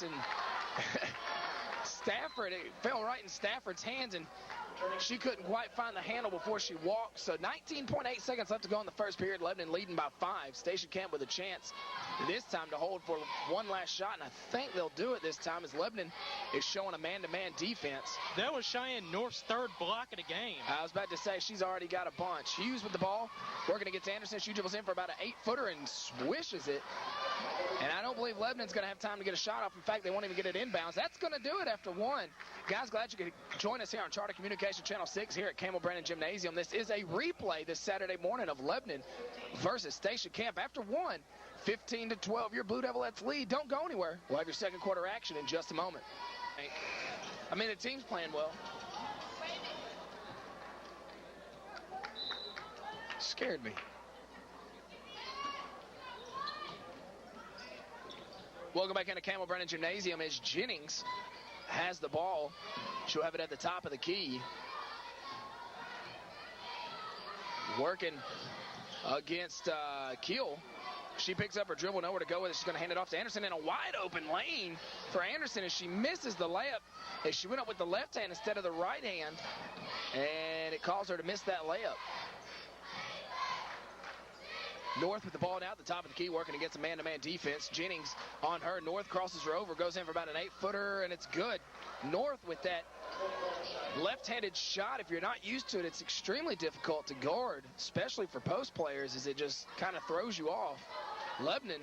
And Stafford, it fell right in Stafford's hands, and she couldn't quite find the handle before she walked. So 19.8 seconds left to go in the first period. Lebanon leading by 5. StationCamp with a chance this time to hold for one last shot, and I think they'll do it this time as Lebanon is showing a man-to-man defense. That was Cheyenne North's third block of the game. I was about to say she's already got a bunch. Hughes with the ball, working against Anderson. She dribbles in for about an 8-footer and swishes it. And I don't believe Lebanon's going to have time to get a shot off. In fact, they won't even get it inbounds. That's going to do it after one. Guys, glad you could join us here on Charter Communication Channel 6 here at Campbell Brandon Gymnasium. This is a replay this Saturday morning of Lebanon versus StationCamp. After one, 15-12, your Blue Devilettes lead. Don't go anywhere. We'll have your second quarter action in just a moment. I mean, the team's playing well. Scared me. Welcome back into Campbell Brandon Gymnasium as Jennings has the ball. She'll have it at the top of the key. Working against Keel. She picks up her dribble, nowhere to go with it. She's going to hand it off to Anderson in a wide open lane for Anderson as she misses the layup as she went up with the left hand instead of the right hand. And it caused her to miss that layup. North with the ball now at the top of the key, working against a man-to-man defense. Jennings on her. North crosses her over, goes in for about an 8-footer, and it's good. North with that left-handed shot. If you're not used to it, it's extremely difficult to guard, especially for post players, as it just kind of throws you off. Lebanon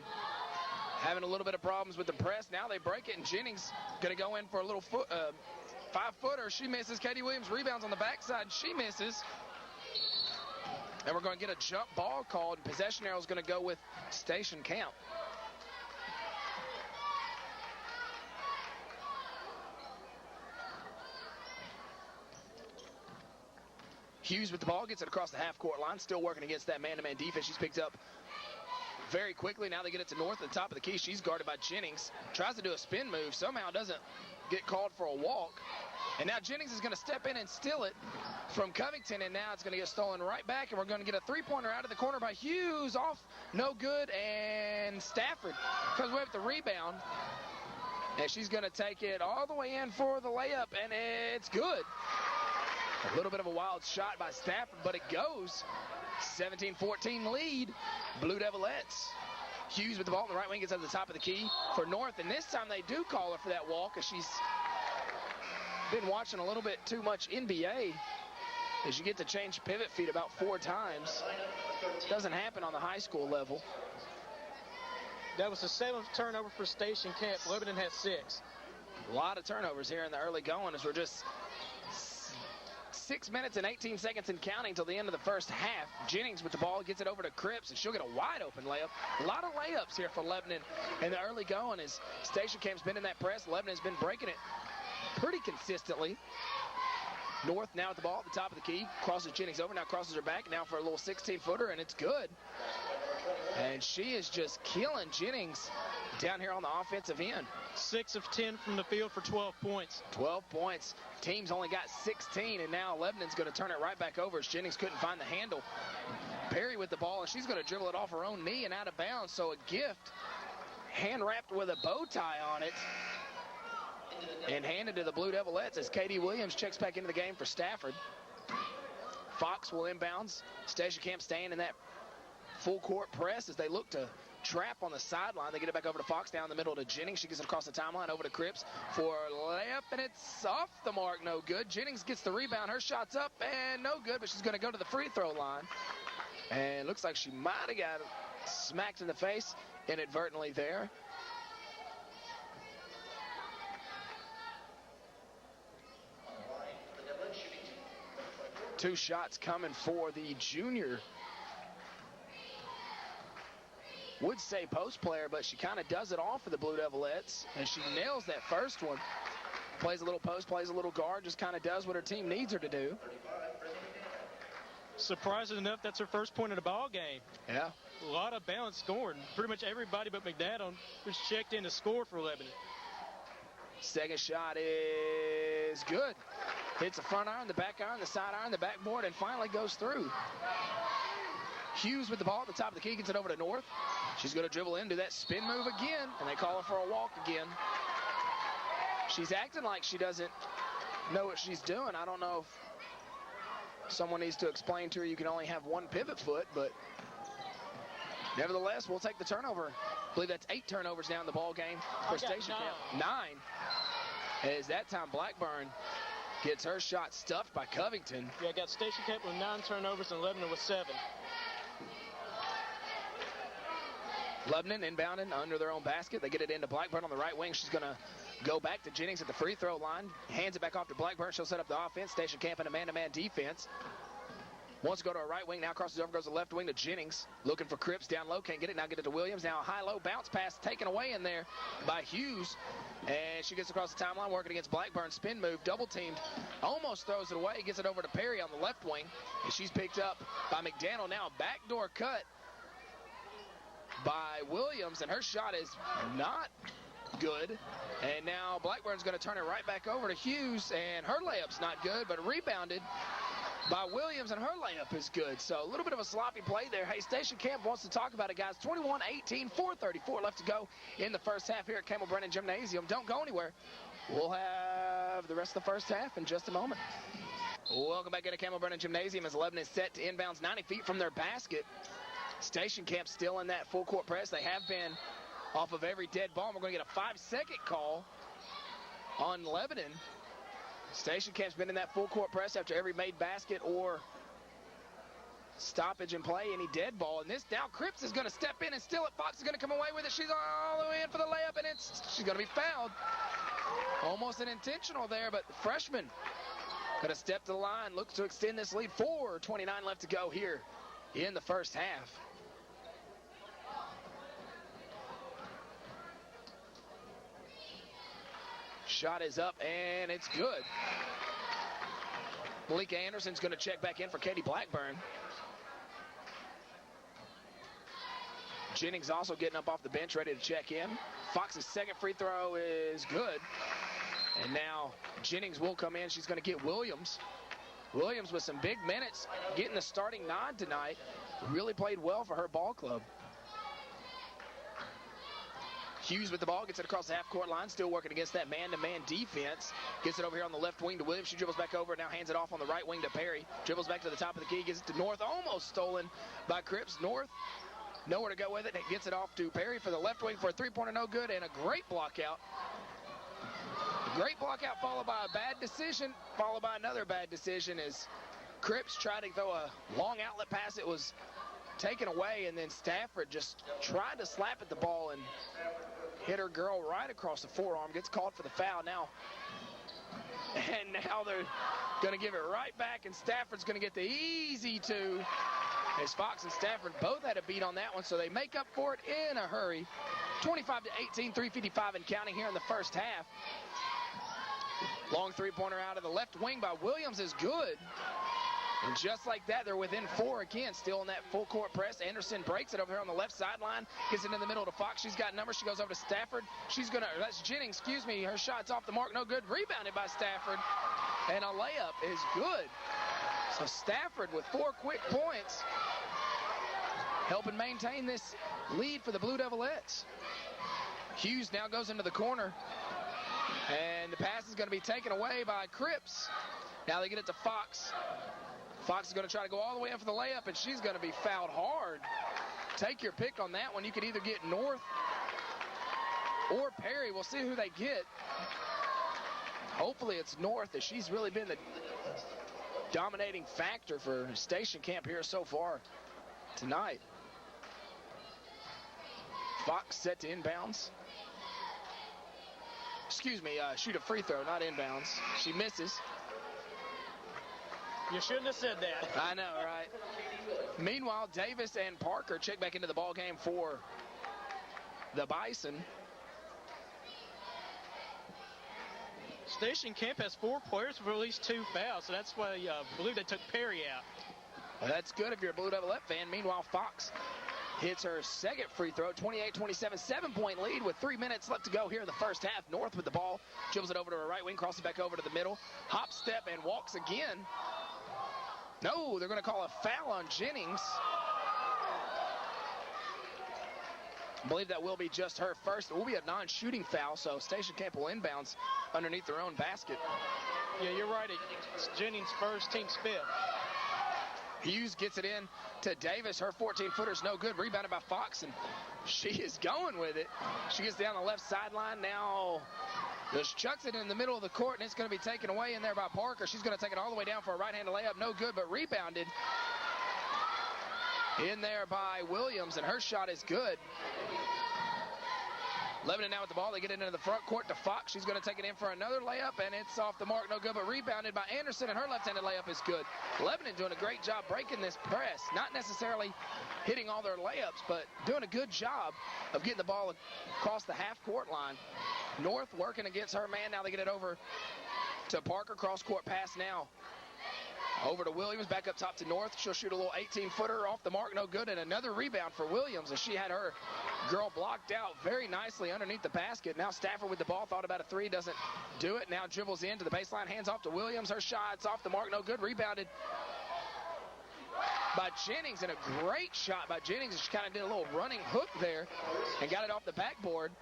having a little bit of problems with the press. Now they break it, and Jennings going to go in for a little 5-footer. She misses. Katie Williams rebounds on the backside. She misses. And we're going to get a jump ball called. Possession arrow is going to go with StationCamp. Hughes with the ball, gets it across the half-court line, still working against that man-to-man defense. She's picked up very quickly. Now they get it to North at the top of the key. She's guarded by Jennings. Tries to do a spin move. Somehow doesn't get called for a walk. And now Jennings is going to step in and steal it from Covington, and now it's going to get stolen right back, and we're going to get a three-pointer out of the corner by Hughes. Off, no good, and Stafford comes away with the rebound. And she's going to take it all the way in for the layup, and it's good. A little bit of a wild shot by Stafford, but it goes. 17-14 lead, Blue Devilettes. Hughes with the ball on the right wing, gets up to the top of the key for North, and this time they do call her for that walk, as she's been watching a little bit too much NBA, as you get to change pivot feet about 4 times. Doesn't happen on the high school level. That was the 7th turnover for StationCamp. Lebanon has 6. A lot of turnovers here in the early going, as we're just 6 minutes and 18 seconds and counting till the end of the first half. Jennings with the ball, gets it over to Cripps, and she'll get a wide open layup. A lot of layups here for Lebanon in the early going, as StationCamp's been in that press. Lebanon's been breaking it pretty consistently. North now at the ball at the top of the key, crosses Jennings over, now crosses her back, now for a little 16-footer, and it's good. And she is just killing Jennings down here on the offensive end. 6 of 10 from the field for 12 points. 12 points. Team's only got 16, and now Lebanon's going to turn it right back over as Jennings couldn't find the handle. Perry with the ball, and she's going to dribble it off her own knee and out of bounds, so a gift hand-wrapped with a bow tie on it and handed to the Blue Devilettes as Katie Williams checks back into the game for Stafford. Fox will inbounds. StationCamp staying in that full court press as they look to trap on the sideline. They get it back over to Fox down the middle to Jennings. She gets it across the timeline over to Cripps for a layup, and it's off the mark, no good. Jennings gets the rebound. Her shot's up and no good, but she's going to go to the free throw line. And looks like she might have got smacked in the face inadvertently there. Two shots coming for the junior. Would say post player, but she kind of does it all for the Blue Devilettes, and she nails that first one. Plays a little post, plays a little guard, just kind of does what her team needs her to do. Surprising enough, that's her first point of the ball game. Yeah. A lot of balanced scoring. Pretty much everybody but McDadon was checked in to score for Lebanon. Second shot is good. Hits the front iron, the back iron, the side iron, the backboard, and finally goes through. Hughes with the ball at the top of the key, gets it over to North. She's going to dribble in, do that spin move again, and they call her for a walk again. She's acting like she doesn't know what she's doing. I don't know if someone needs to explain to her you can only have one pivot foot, but nevertheless, we'll take the turnover. I believe that's 8 turnovers now in the ball game for StationCamp. 9. As that time Blackburn gets her shot stuffed by Covington. Yeah, I got StationCamp with 9 turnovers and Lebanon with 7. Lebanon inbounding under their own basket. They get it into Blackburn on the right wing. She's going to go back to Jennings at the free throw line. Hands it back off to Blackburn. She'll set up the offense. StationCamp in a man-to-man defense. Wants to go to her right wing. Now crosses over, goes to the left wing to Jennings. Looking for Cripps down low. Can't get it. Now get it to Williams. Now a high-low bounce pass taken away in there by Hughes. And she gets across the timeline working against Blackburn. Spin move. Double teamed. Almost throws it away. Gets it over to Perry on the left wing. And she's picked up by McDaniel. Now a backdoor cut by Williams. And her shot is not good. And now Blackburn's going to turn it right back over to Hughes. And her layup's not good, but rebounded by Williams, and her layup is good. So a little bit of a sloppy play there. Hey, StationCamp wants to talk about it, guys. 21-18, 4:34 left to go in the first half here at Campbell Brennan Gymnasium. Don't go anywhere. We'll have the rest of the first half in just a moment. Welcome back into Campbell Brennan Gymnasium as 11 is set to inbounds 90 feet from their basket. StationCamp still in that full court press. They have been off of every dead ball. We're going to get a 5-second call on Lebanon. StationCamp's been in that full court press after every made basket or stoppage in play, any dead ball. And this now Cripps is going to step in and steal it. Fox is going to come away with it. She's all the way in for the layup, and she's going to be fouled. Almost an intentional there, but the freshman going to step to the line, looks to extend this lead. 4:29 left to go here in the first half. Shot is up, and it's good. Malika Anderson's going to check back in for Katie Blackburn. Jennings also getting up off the bench, ready to check in. Fox's second free throw is good. And now Jennings will come in. She's going to get Williams. Williams with some big minutes, getting the starting nod tonight. Really played well for her ball club. Hughes with the ball, gets it across the half-court line, still working against that man-to-man defense. Gets it over here on the left wing to Williams. She dribbles back over, now hands it off on the right wing to Perry. Dribbles back to the top of the key, gets it to North, almost stolen by Cripps. North, nowhere to go with it. Gets it off to Perry for the left wing for a three-pointer, no good, and a great block out. Great block out followed by a bad decision, followed by another bad decision as Cripps tried to throw a long outlet pass. It was taken away, and then Stafford just tried to slap at the ball and hit her girl right across the forearm. Gets called for the foul now. And now they're going to give it right back, and Stafford's going to get the easy two. As Fox and Stafford both had a beat on that one, so they make up for it in a hurry. 25-18, 3:55 and counting here in the first half. Long three-pointer out of the left wing by Williams is good. And just like that, they're within 4 again, still in that full court press. Anderson breaks it over here on the left sideline, gets it in the middle to Fox. She's got numbers. She goes over to Stafford. That's Jennings, excuse me. Her shot's off the mark, no good. Rebounded by Stafford, and a layup is good. So Stafford with 4 quick points, helping maintain this lead for the Blue Devilettes. Hughes now goes into the corner, and the pass is going to be taken away by Cripps. Now they get it to Fox. Fox is going to try to go all the way in for the layup, and she's going to be fouled hard. Take your pick on that one. You could either get North or Perry. We'll see who they get. Hopefully it's North, as she's really been the dominating factor for StationCamp here so far tonight. Fox set to inbounds. Excuse me, shoot a free throw, not inbounds. She misses. You shouldn't have said that. I know, right? Meanwhile, Davis and Parker check back into the ball game for the Bison. StationCamp has 4 players with at least 2 fouls, so that's why I believe they took Perry out. Well, that's good if you're a Blue Devilette fan. Meanwhile, Fox hits her second free throw, 28-27, 7-point lead with 3 minutes left to go here in the first half. North with the ball, dribbles it over to her right wing, crosses back over to the middle, hop, step, and walks again. No, they're going to call a foul on Jennings. I believe that will be just her first. It will be a non-shooting foul, so StationCamp will inbounds underneath their own basket. Yeah, you're right. It's Jennings' first, team's fifth. Hughes gets it in to Davis. Her 14-footer's no good. Rebounded by Fox, and she is going with it. She gets down the left sideline. Now just chucks it in the middle of the court, and it's going to be taken away in there by Parker. She's going to take it all the way down for a right-handed layup. No good, but rebounded in there by Williams, and her shot is good. Lebanon now with the ball. They get it into the front court to Fox. She's going to take it in for another layup, and it's off the mark. No good, but rebounded by Anderson, and her left-handed layup is good. Lebanon doing a great job breaking this press. Not necessarily hitting all their layups, but doing a good job of getting the ball across the half-court line. North working against her man. Now they get it over to Parker. Cross-court pass now. Over to Williams, back up top to North. She'll shoot a little 18-footer off the mark, no good, and another rebound for Williams as she had her girl blocked out very nicely underneath the basket. Now Stafford with the ball, thought about a three, doesn't do it. Now dribbles into the baseline, hands off to Williams. Her shot's off the mark, no good, rebounded by Jennings, and a great shot by Jennings. She kind of did a little running hook there and got it off the backboard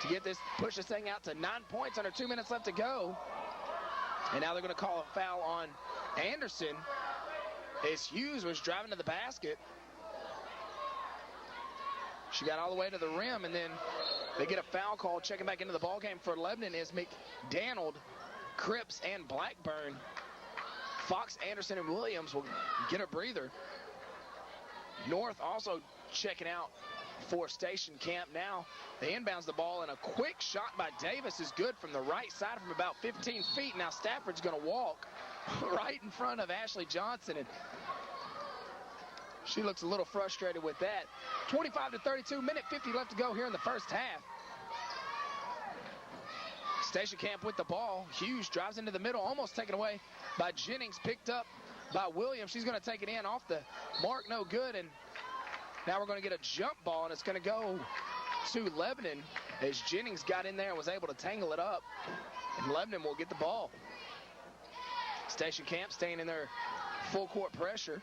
to get this, push this thing out to 9 points under 2 minutes left to go. And now they're going to call a foul on Anderson as Hughes was driving to the basket. She got all the way to the rim, and then they get a foul call. Checking back into the ballgame for Lebanon is McDaniel, Cripps, and Blackburn. Fox, Anderson, and Williams will get a breather. North also checking out for StationCamp now. They inbounds the ball, and a quick shot by Davis is good from the right side from about 15 feet. Now Stafford's going to walk right in front of Ashley Johnson, and she looks a little frustrated with that. 25-32, minute 50 left to go here in the first half. StationCamp with the ball. Hughes drives into the middle, almost taken away by Jennings, picked up by Williams. She's going to take it in off the mark, no good, and now we're going to get a jump ball, and it's going to go to Lebanon as Jennings got in there and was able to tangle it up, and Lebanon will get the ball. StationCamp staying in their full court pressure.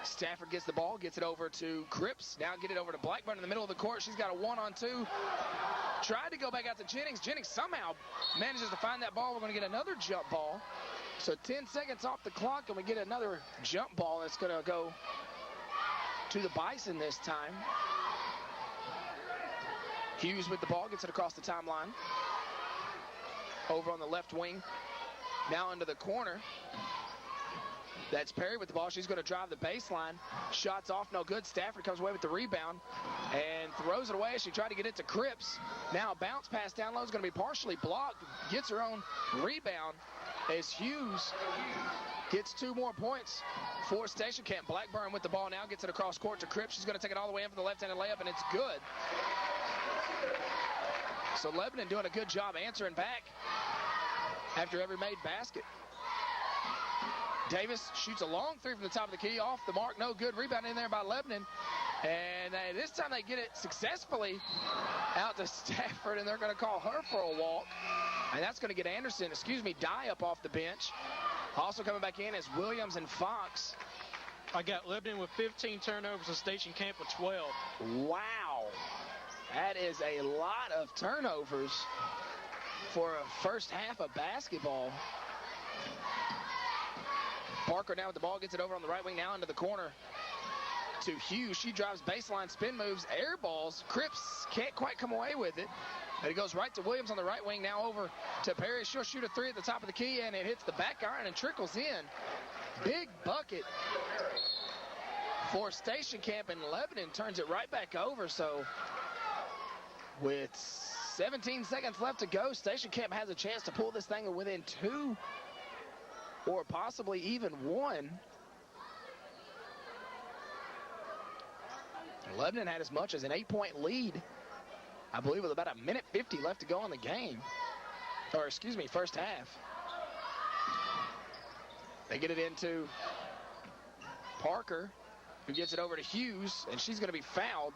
Stafford gets the ball, gets it over to Cripps. Now get it over to Blackburn in the middle of the court. She's got a 1-on-2. Tried to go back out to Jennings. Jennings somehow manages to find that ball. We're going to get another jump ball. So 10 seconds off the clock, and we get another jump ball. It's going to go to the Bison this time. Hughes with the ball, gets it across the timeline. Over on the left wing. Now into the corner. That's Perry with the ball. She's going to drive the baseline. Shots off, no good. Stafford comes away with the rebound and throws it away. She tried to get it to Cripps. Now a bounce pass down low is going to be partially blocked. Gets her own rebound as Hughes gets 2 more points for StationCamp. Blackburn with the ball now, gets it across court to Cripps. She's going to take it all the way in for the left-handed layup, and it's good. So Lebanon doing a good job answering back after every made basket. Davis shoots a long three from the top of the key, off the mark, no good. Rebound in there by Lebanon. And this time they get it successfully out to Stafford, and they're going to call her for a walk. And that's going to get Dye up off the bench. Also coming back in is Williams and Fox. I got Lebanon with 15 turnovers and StationCamp with 12. Wow. That is a lot of turnovers for a first half of basketball. Parker now with the ball, gets it over on the right wing now into the corner to Hughes. She drives baseline, spin moves, air balls. Cripps can't quite come away with it. But it goes right to Williams on the right wing, now over to Perry. She'll shoot a three at the top of the key, and it hits the back iron and trickles in. Big bucket for StationCamp, and Lebanon turns it right back over. So with 17 seconds left to go, StationCamp has a chance to pull this thing within 2 or possibly even 1. Lebanon had as much as an 8-point lead, I believe, with about a minute 50 left to go in the game. Or, excuse me, first half. They get it into Parker, who gets it over to Hughes, and she's going to be fouled.